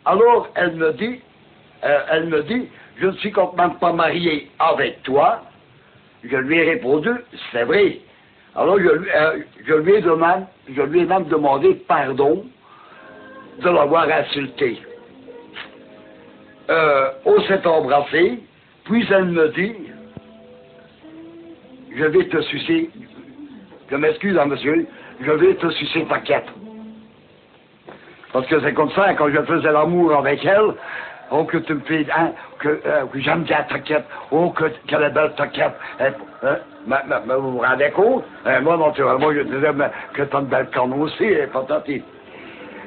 Alors, elle me dit, je ne suis complètement pas marié avec toi. Je lui ai répondu, c'est vrai. Alors, je lui ai même demandé pardon de l'avoir insulté. On s'est embrassé, puis elle me dit, je vais te sucer, je m'excuse, hein, monsieur, je vais te sucer ta quête. Parce que c'est comme ça, quand je faisais l'amour avec elle, oh, que tu me fais, hein, que j'aime bien ta quête, oh, qu'elle est belle ta quête. Vous vous rendez compte? Moi, naturellement, je disais que t'as une belle corne aussi, patati.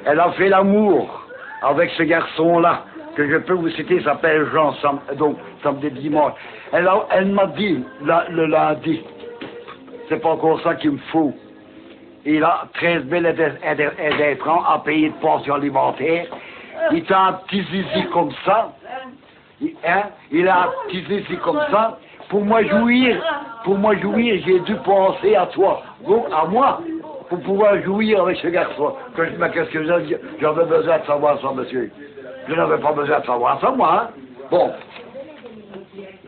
Elle a fait l'amour avec ce garçon-là, que je peux vous citer, il s'appelle Jean, donc samedi dimanche. Elle m'a dit, le lundi, c'est pas encore ça qu'il me faut. Il a 13 000 et des francs à payer de pension alimentaire. Il a un petit zizi comme ça. Il a un petit zizi comme ça. Pour moi jouir, j'ai dû penser à toi, donc à moi, pour pouvoir jouir avec ce garçon. Mais qu'est-ce que j'avais besoin de savoir ça, monsieur? Je n'avais pas besoin de savoir ça, moi. Hein? Bon.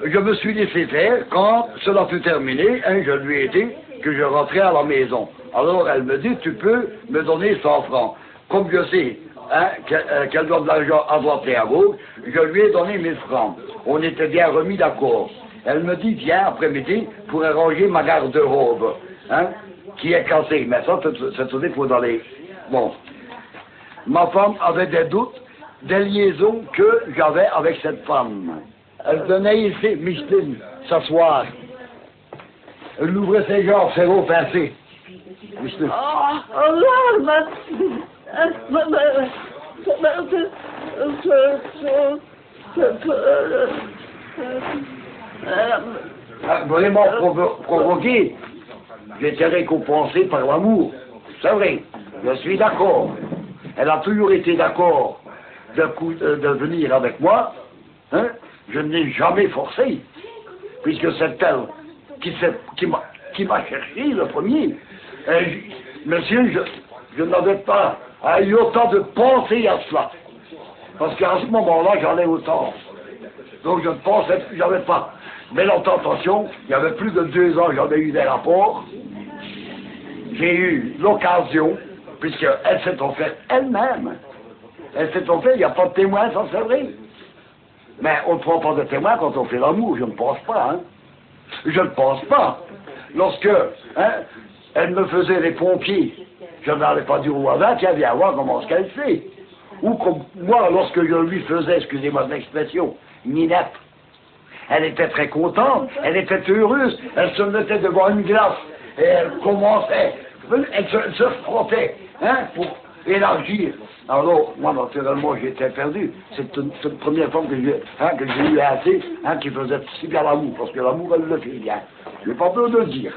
Je me suis laissé faire. Quand cela fut terminé, hein, je lui ai dit que je rentrais à la maison. Alors elle me dit, tu peux me donner 100 francs. Comme je sais hein, qu'elle donne de l'argent à droite et à gauche, je lui ai donné 1000 francs. On était bien remis d'accord. Elle me dit, viens après-midi pour arranger ma garde-robe, hein, qui est cassée. Mais ça, c'est tout pour dans les... Bon. Ma femme avait des doutes, des liaisons que j'avais avec cette femme. Elle venait ici, Micheline, s'asseoir. Elle ouvrait ses jambes, ses veaux pincés. Micheline. Vraiment provoqué. J'étais récompensé par l'amour. C'est vrai, je suis d'accord. Elle a toujours été d'accord de venir avec moi. Hein? Je ne l'ai jamais forcé, puisque c'est elle qui m'a cherché le premier. Monsieur, je n'avais pas eu autant de penser à cela. Parce qu'à ce moment-là, j'en ai autant. Donc je ne pensais, j'avais pas. Mais la tentation, il y avait plus de 2 ans, j'avais eu des rapports. J'ai eu l'occasion, puisqu'elle s'est offerte elle-même. Elle s'est offerte, il n'y a pas de témoin, ça c'est vrai. Mais on ne prend pas de témoin quand on fait l'amour, je ne pense pas. Hein. Je ne pense pas. Lorsque hein, elle me faisait les pompiers, je n'allais pas dire au voisin, tiens, viens voir comment ce qu'elle fait. Ou comme moi, lorsque je lui faisais, excusez-moi de l'expression, Ninette, elle était très contente, elle était heureuse, elle se mettait devant une glace, et elle commençait, elle se frottait, hein, pour élargir. Alors, moi, naturellement, j'étais perdu. C'est une première fois que j'ai eu assez, hein, qui faisait si bien l'amour, parce que l'amour, elle le fait bien. Je n'ai pas peur de le dire.